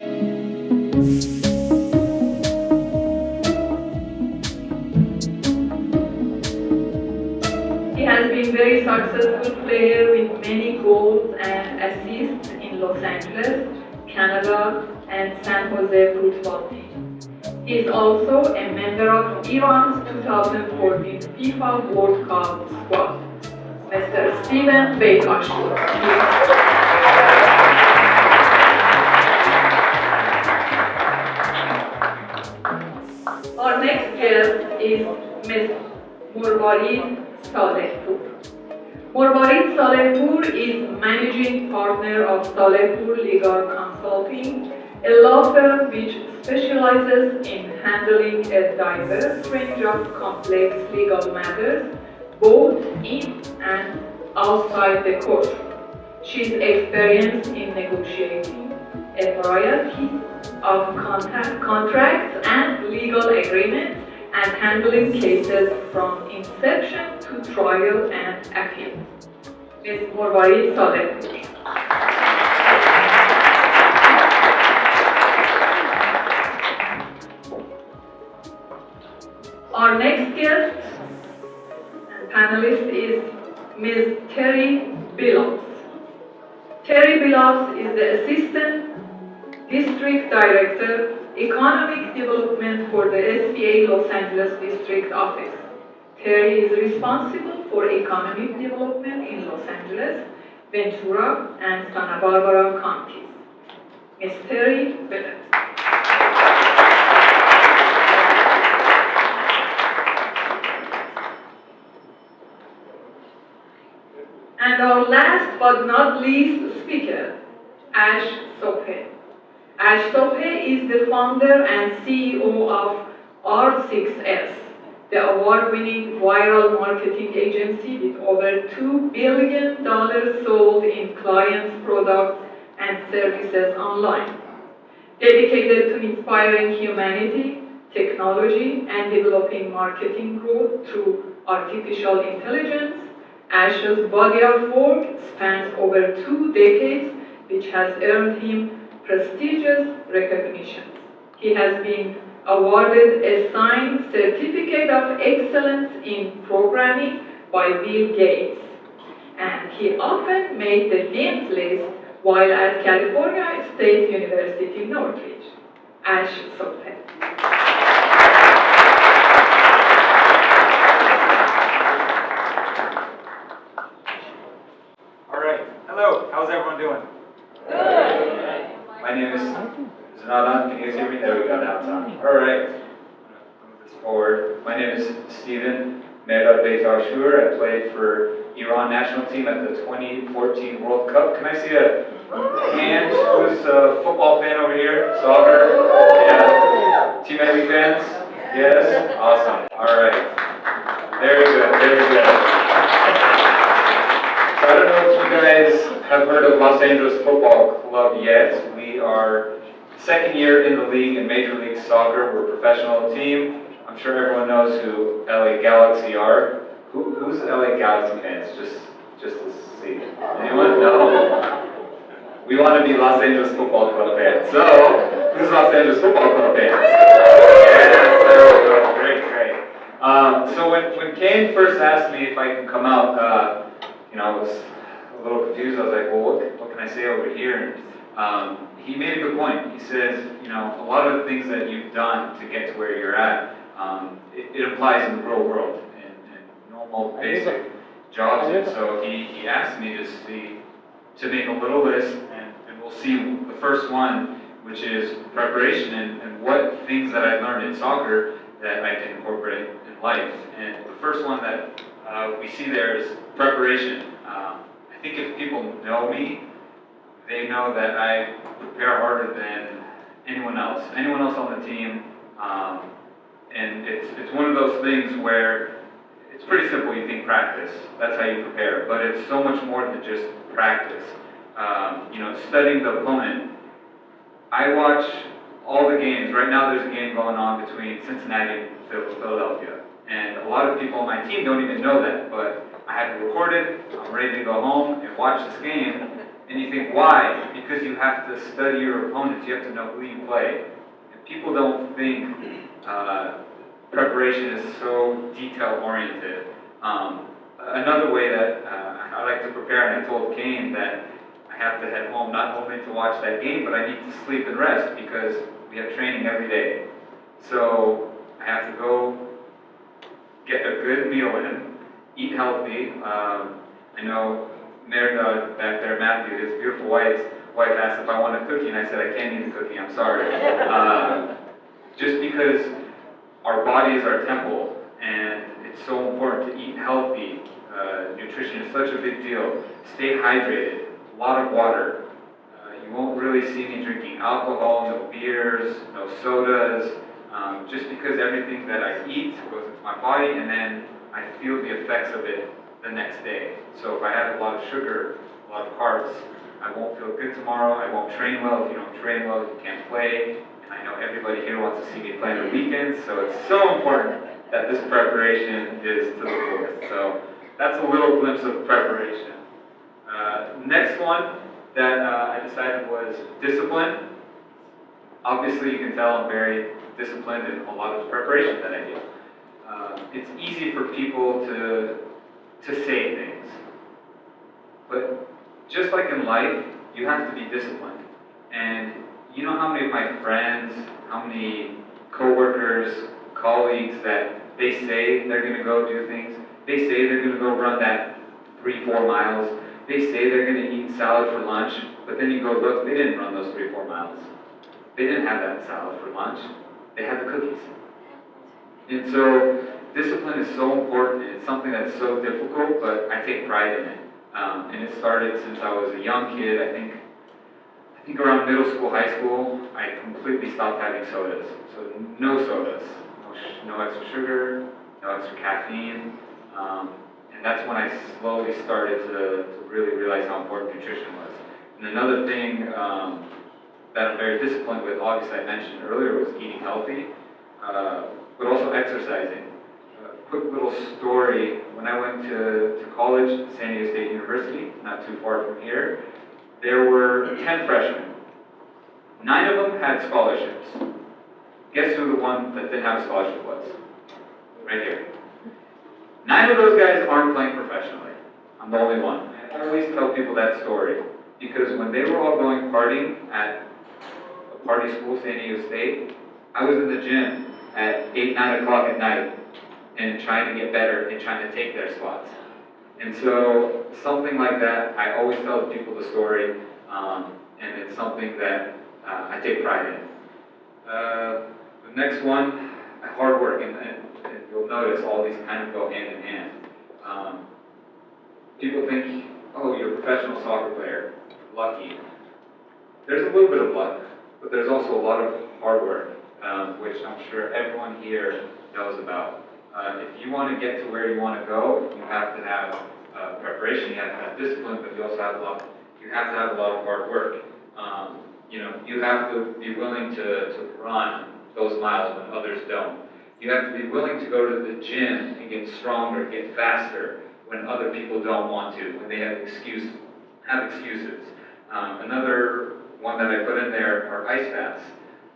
He has been very successful player with many goals and assists in Los Angeles, Canada, and San Jose football team. He is also a member of Iran's 2014 FIFA World Cup squad. Mr. Steven Beitashour. Our next guest is Ms. Morvarid Salehpour. Morvarid Salehpour is managing partner of Salehpour Legal Consulting, a law firm which specializes in handling a diverse range of complex legal matters, both in and outside the courtroom. She is experienced in negotiating a variety of contracts and legal agreements and handling cases from inception to trial and appeal. Ms. Morvarid Salehpour. Our next guest and panelist is Ms. Terry Billups. Terry Billups is the Assistant District Director, Economic Development for the SBA Los Angeles District Office. Terry is responsible for economic development in Los Angeles, Ventura, and Santa Barbara counties. Ms. Terry Billups. And our last but not least speaker, Ash Sobhe. Ash Sobhe is the founder and CEO of R6S, the award-winning viral marketing agency with over $2 billion sold in clients' products and services online. Dedicated to inspiring humanity, technology, and developing marketing growth through artificial intelligence, Ash's body of work spans over 2 decades, which has earned him prestigious recognition. He has been awarded a signed Certificate of Excellence in Programming by Bill Gates, and he often made the names list while at California State University, Northridge. Ash Sobhe. Hello, how's everyone doing? Good. My name is it not on? Can you guys hear me? There we go, now it's on. All right. Move this forward. My name is Steven Beitashour. I played for Iran national team at the 2014 World Cup. Can I see a hand? Who's a football fan over here? Soccer? Yeah. Team Ivy fans? Yes? Awesome. All right. Very good, very good. So I don't know if you guys have heard of Los Angeles Football Club yet. We are second year in the league in Major League Soccer. We're a professional team. I'm sure everyone knows who LA Galaxy are. Who's LA Galaxy fans? Just to see. Anyone? No? We want to be Los Angeles Football Club fans. So, who's Los Angeles Football Club fans? Yes, there we go. Great, great. So when Kane first asked me if I can come out, I was a little confused. I was like, well, what can I say over here? And he made a good point. He says, a lot of the things that you've done to get to where you're at, it applies in the real world and normal basic jobs. And so he asked me to make a little list, and we'll see the first one, which is preparation and what things that I learned in soccer that I can incorporate in life. And the first one that we see there is preparation. I think if people know me, they know that I prepare harder than anyone else on the team. And it's one of those things where it's pretty simple. You think practice, that's how you prepare, but it's so much more than just practice. Studying the opponent. I watch all the games. Right now there's a game going on between Cincinnati and Philadelphia. And a lot of people on my team don't even know that, but I have it recorded. I'm ready to go home and watch this game. And you think, why? Because you have to study your opponents, you have to know who you play. And people don't think preparation is so detail-oriented. Another way that I like to prepare, and I told Kane that I have to head home not only to watch that game, but I need to sleep and rest because we have training every day. So I have to go get a good meal in, eat healthy. I know Merdad back there, Matthew, his beautiful wife asked if I want a cookie, and I said, I can't eat a cookie, I'm sorry. Just because our body is our temple, and it's so important to eat healthy. Nutrition is such a big deal. Stay hydrated, a lot of water. You won't really see me drinking alcohol, no beers, no sodas, just because everything that I eat goes into my body, and then I feel the effects of it the next day. So if I have a lot of sugar, a lot of carbs, I won't feel good tomorrow, I won't train well. If you don't train well, you can't play. And I know everybody here wants to see me play on the weekends, so it's so important that this preparation is to the fullest. So that's a little glimpse of preparation. Next one that I decided was discipline. Obviously, you can tell I'm very disciplined in a lot of the preparation that I do. It's easy for people to say things, but just like in life, you have to be disciplined. And you know how many of my friends, how many coworkers, colleagues that they say they're going to go do things. They say they're going to go run that 3-4 miles. They say they're going to eat salad for lunch, but then you go look, they didn't run those 3-4 miles. They didn't have that salad for lunch. They had the cookies. And so discipline is so important. It's something that's so difficult, but I take pride in it. And it started since I was a young kid. I think around middle school, high school, I completely stopped having sodas. So no sodas, no extra sugar, no extra caffeine. And that's when I slowly started to really realize how important nutrition was. And another thing that I'm very disciplined with, obviously I mentioned earlier, was eating healthy, but also exercising. Quick little story, when I went to college at San Diego State University, not too far from here, there were 10 freshmen. 9 of them had scholarships. Guess who the one that didn't have a scholarship was? Right here. 9 of those guys aren't playing professionally. I'm the only one. I always tell people that story because when they were all going partying at a party school, San Diego State, I was in the gym at 8, 9 o'clock at night and trying to get better and trying to take their spots. And so something like that, I always tell people the story, and it's something that I take pride in. The next one, hard work, and you'll notice all these kind of go hand in hand. People think, oh, you're a professional soccer player, lucky. There's a little bit of luck, but there's also a lot of hard work, which I'm sure everyone here knows about. If you want to get to where you want to go, you have to have preparation, you have to have discipline, but you also have a lot. You have to have a lot of hard work. You have to be willing to run those miles when others don't. You have to be willing to go to the gym and get stronger, get faster when other people don't want to, when they have excuses. Another one that I put in there are ice baths.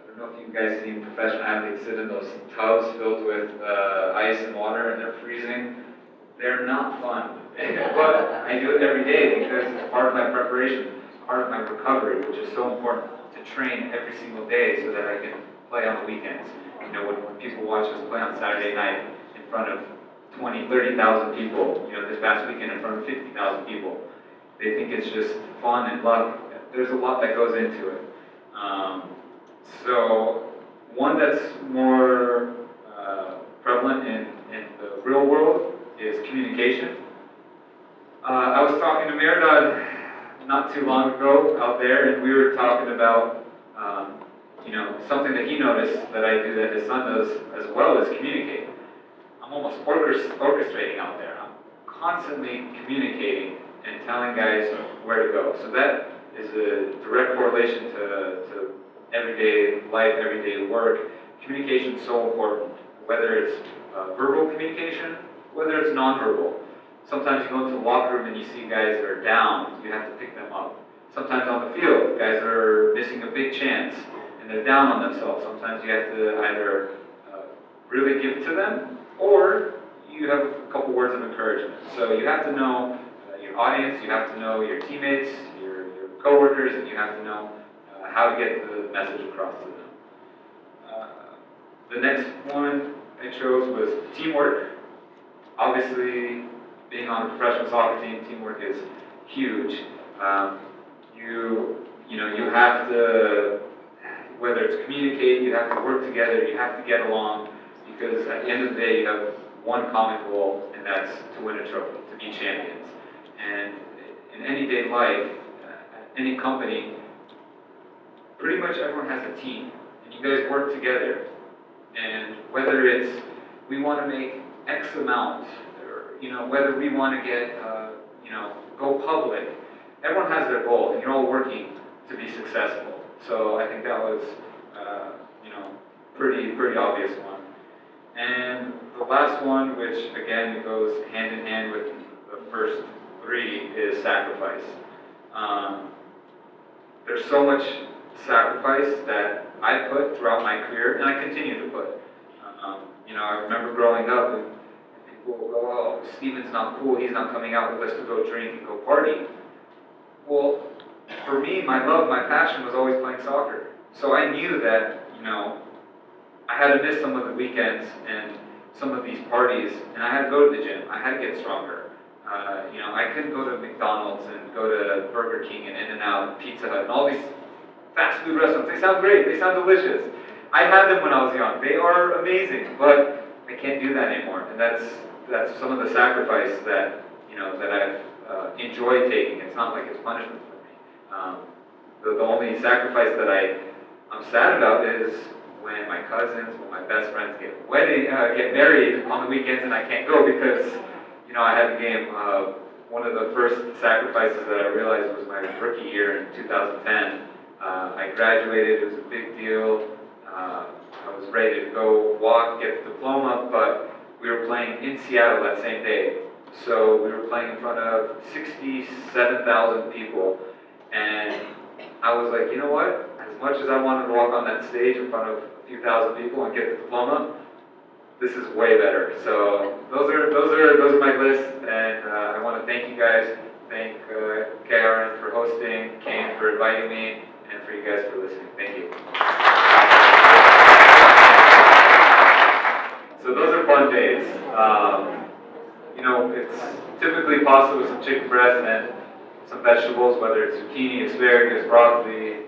I don't know if you guys seen professional athletes sit in those tubs filled with ice and water and they're freezing. They're not fun, but I do it every day because it's part of my preparation, part of my recovery, which is so important to train every single day so that I can play on the weekends. When people watch us play on Saturday night in front of 20, 30,000 people, this past weekend in front of 50,000 people, they think it's just fun and luck. There's a lot that goes into it. So one that's more prevalent in the real world is communication. I was talking to Merdad not too long ago out there, and we were talking about something that he noticed that I do that his son does as well is communicate. I'm almost orchestrating out there. I'm constantly communicating and telling guys where to go. So that is a direct correlation to everyday life, everyday work. Communication is so important, whether it's verbal communication, whether it's nonverbal. Sometimes you go into the locker room and you see guys that are down, you have to pick them up. sometimes on the field, guys are missing a big chance and they're down on themselves. Sometimes you have to either really give to them, or you have a couple words of encouragement. So you have to know your audience, you have to know your teammates, your coworkers, and you have to know how to get the message across to them. The next one I chose was teamwork. Obviously, being on a professional soccer team, teamwork is huge. You have to, whether it's communicate, you have to work together, you have to get along, because at the end of the day, you have one common goal, and that's to win a trophy, to be champions. And in any day life, any company, pretty much everyone has a team, and you guys work together. And whether it's we want to make X amount, or whether we want to get go public, everyone has their goal, and you're all working to be successful. So I think that was pretty obvious one. And the last one, which again goes hand in hand with the first three, is sacrifice. There's so much sacrifice that I put throughout my career, and I continue to put. I remember growing up, and people will go, "Oh, Steven's not cool. He's not coming out with us to go drink and go party." Well, for me, my love, my passion was always playing soccer. So I knew that, I had to miss some of the weekends and some of these parties, and I had to go to the gym. I had to get stronger. I couldn't go to McDonald's and go to Burger King and In-N-Out and Pizza Hut and all these fast food restaurants. They sound great. They sound delicious. I had them when I was young. They are amazing, but I can't do that anymore. And that's some of the sacrifice that I've enjoyed taking. It's not like it's punishment for me. The only sacrifice that I'm sad about is when my cousins, when my best friends get married on the weekends and I can't go because I had the game. One of the first sacrifices that I realized was my rookie year in 2010. I graduated. It was a big deal. I was ready to go walk, get the diploma, but we were playing in Seattle that same day. So we were playing in front of 67,000 people, and I was like, you know what? As much as I wanted to walk on that stage in front of a few thousand people and get the diploma, this is way better. So those are my list, and I want to thank you guys. Thank KIRN for hosting, Kane for inviting me, and for you guys for listening. Thank you. So those are fun days. It's typically pasta with some chicken breast and some vegetables, whether it's zucchini, asparagus, broccoli.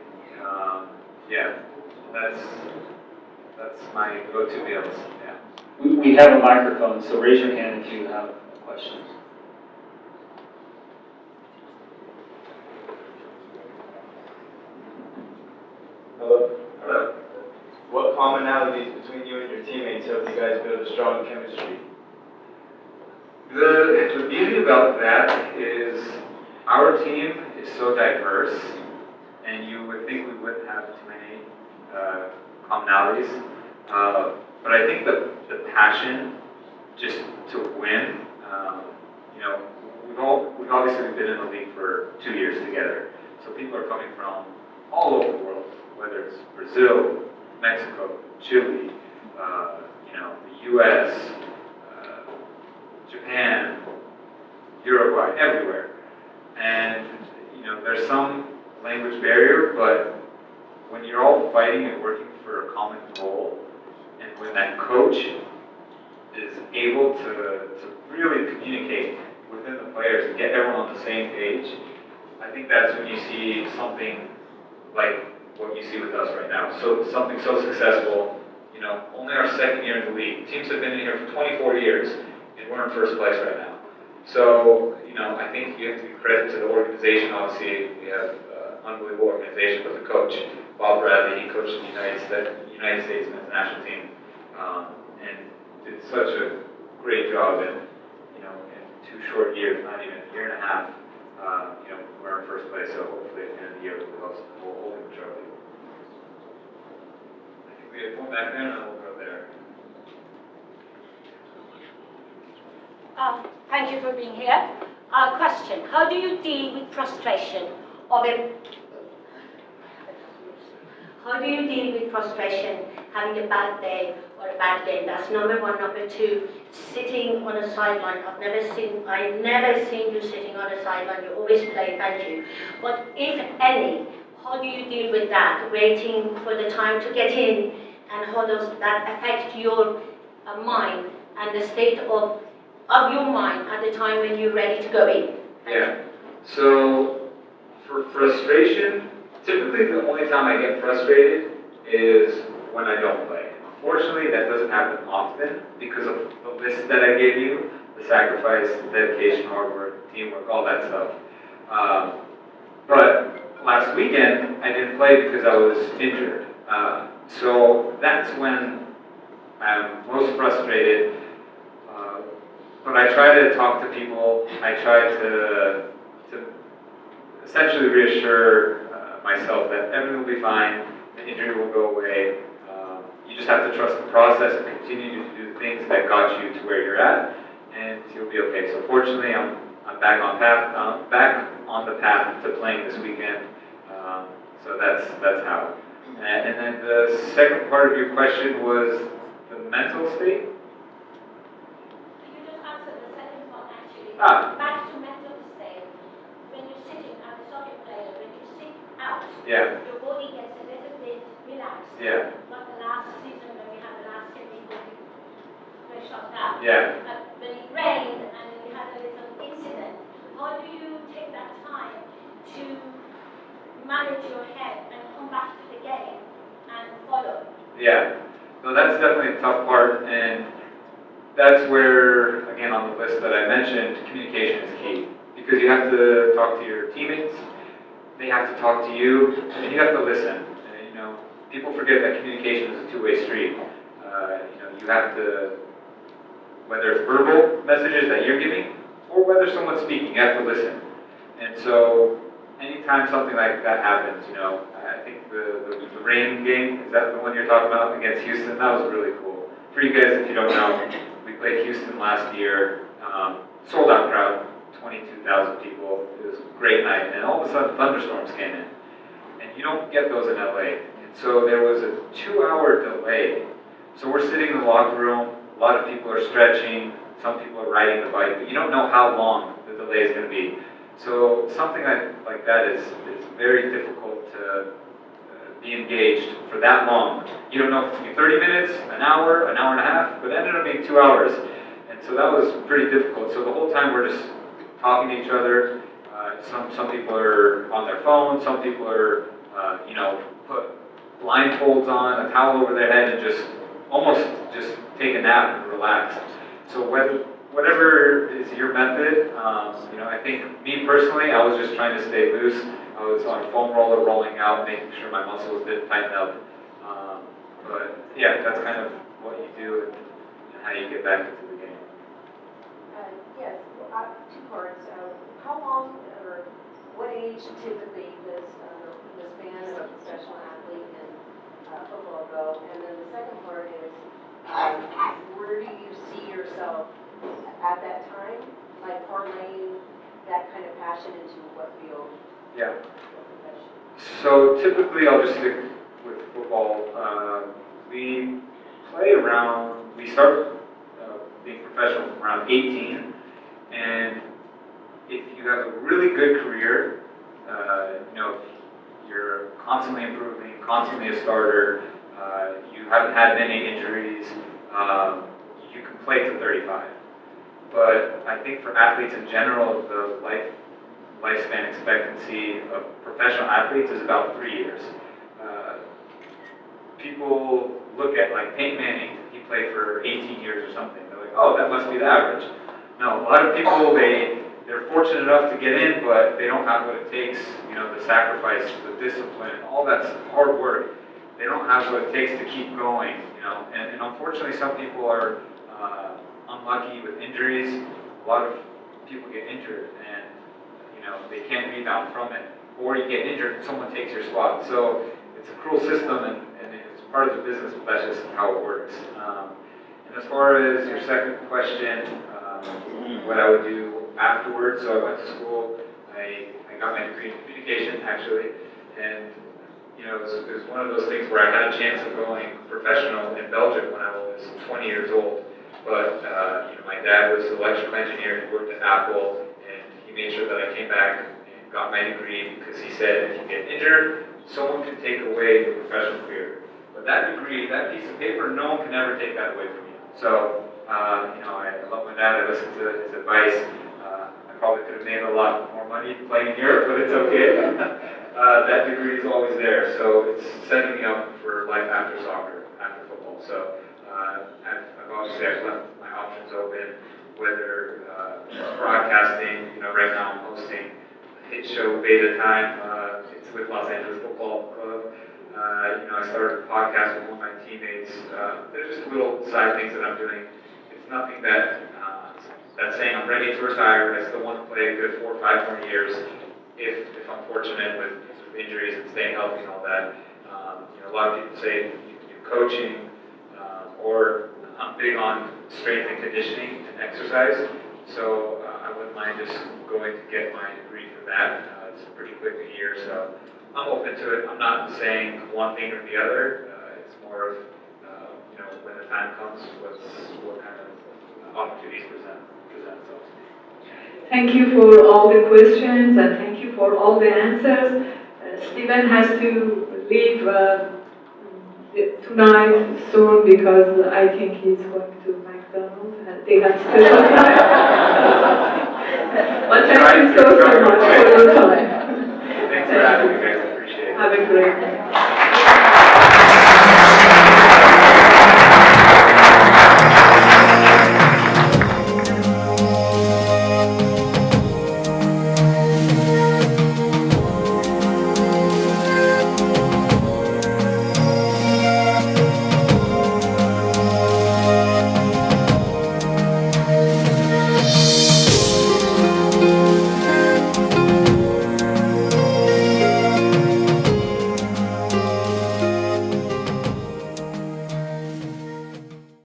That's my go-to meals. Yeah. We have a microphone, so raise your hand if you have questions. Hello? Hello. What commonalities between you and your teammates help you guys build a strong chemistry? The beauty about that is our team is so diverse, and you would think we wouldn't have too many commonalities. But I think the passion just to win, we've obviously been in the league for 2 years together. So people are coming from all over the world, whether it's Brazil, Mexico, Chile, the US, Japan, Uruguay, everywhere. And, there's some language barrier, but when you're all fighting and working for a common goal, and when that coach is able to really communicate within the players and get everyone on the same page, I think that's when you see something like what you see with us right now. So something so successful, only our second year in the league. Teams have been in here for 24 years, and we're in first place right now. So, I think you have to give credit to the organization. Obviously, we have an unbelievable organization with the coach, Bob Bradley. He coached the United States men's national team, and did such a great job in 2 short years, not even a year and a half. We're in first place, so hopefully at the end of the year we'll hold the trophy. I think we have one back there, and then we'll go there. Thank you for being here. Question: how do you deal with frustration of it. How do you deal with frustration, having a bad day or a bad game? That's number one. Number two, sitting on a sideline. I've never seen you sitting on a sideline. You always play, thank you. But if any, how do you deal with that? Waiting for the time to get in, and how does that affect your mind and the state of your mind at the time when you're ready to go in? Yeah. So for frustration, typically the only time I get frustrated is when I don't play. Unfortunately, that doesn't happen often because of the list that I gave you, the sacrifice, the dedication, hard work, teamwork, all that stuff. But last weekend, I didn't play because I was injured. So that's when I'm most frustrated. But I try to talk to people. I try to essentially reassure myself that everything will be fine, the injury will go away. You just have to trust the process and continue to do the things that got you to where you're at, and you'll be okay. So fortunately, I'm back on the path to playing this weekend. So that's how. And then the second part of your question was the mental state. You just answered the second one actually. Ah. Back to mental state. When you're sitting as a soccer player, when you sit out, Yeah. your body gets a little bit relaxed. Yeah. Not the last season when we had the last game before we shut down. Yeah. When it rained and we had a little incident, how do you take that time to manage your head and come back to the game and follow? Yeah. So that's definitely a tough part, and that's where, again, on the list that I mentioned, communication is key. Because you have to talk to your teammates, they have to talk to you, and you have to listen. And, people forget that communication is a two-way street. You have to, whether it's verbal messages that you're giving, or whether someone's speaking, you have to listen. And so, anytime something like that happens, I think the rain game, is that the one you're talking about against Houston? That was really cool. For you guys, if you don't know, we played Houston last year, sold out crowd, 22,000 people. It was a great night, and all of a sudden thunderstorms came in. And you don't get those in LA. And so there was a 2-hour delay. So we're sitting in the locker room, a lot of people are stretching, some people are riding the bike, but you don't know how long the delay is going to be. So something like that is very difficult to be engaged for that long. You don't know if it's going to be 30 minutes, an hour and a half, but it ended up being 2 hours. And so that was pretty difficult. So the whole time we're just talking to each other. Some people are on their phone, some people are, put blindfolds on, a towel over their head, and just take a nap and relax. So whatever is your method, I think me personally, I was just trying to stay loose. I was on a foam roller rolling out, making sure my muscles didn't tighten up. But yeah, that's kind of what you do and how you get back into the game. Yes, two parts. How long or what age typically does the span of a professional athlete in football go? And then the second part is, where do you see yourself at that time, like parlaying that kind of passion into what field? Yeah. What profession? So typically, I'll just stick with football. We play around. We start being professional from around 18, and if you have a really good career, if you're constantly improving, constantly a starter, you haven't had many injuries, you can play to 35. But I think for athletes in general, the lifespan expectancy of professional athletes is about 3 years. People look at like Peyton Manning, he played for 18 years or something. They're like, oh, that must be the average. No, a lot of people, they're fortunate enough to get in, but they don't have what it takes, the sacrifice, the discipline, all that hard work. They don't have what it takes to keep going, and unfortunately some people are unlucky with injuries. A lot of people get injured and, they can't rebound from it. Or you get injured and someone takes your spot. So it's a cruel system and it's part of the business, but that's just how it works. And as far as your second question, what I would do afterwards, so I went to school, I got my degree in communication. communication, actually. And, you know, it was one of those things where I had a chance of going professional in Belgium when I was 20 years old. But, you know, my dad was an electrical engineer, he worked at Apple, and he made sure that I came back and got my degree because he said if you get injured, someone can take away your professional career. But that degree, that piece of paper, no one can ever take that away from you. So, you know, I love my dad, I listened to his advice. I probably could have made a lot more money playing in Europe, but it's okay. That degree is always there, so it's setting me up for life after soccer, after football. So I've obviously left my options open, whether broadcasting, you know, right now I'm hosting a hit show, Beta Time, it's with Los Angeles Football Club. You know, I started a podcast with one of my teammates. They're just little side things that I'm doing. It's nothing that that's saying I'm ready to retire. I still want to play a good 4 or 5 more years if I'm fortunate with injuries and staying healthy and all that. You know, a lot of people say you can do coaching, or I'm big on strength and conditioning and exercise. So I wouldn't mind just going to get my degree for that. It's pretty quick a year, so I'm open to it. I'm not saying one thing or the other. It's more of, you know, when the time comes, what kind of opportunities present themselves. Thank you for all the questions and thank you for all the answers. Stephen has to leave tonight soon because I think he's going to McDonald's and they have special time. But thank you so much for your time. Thanks for having me, guys. I appreciate it. Have a great day.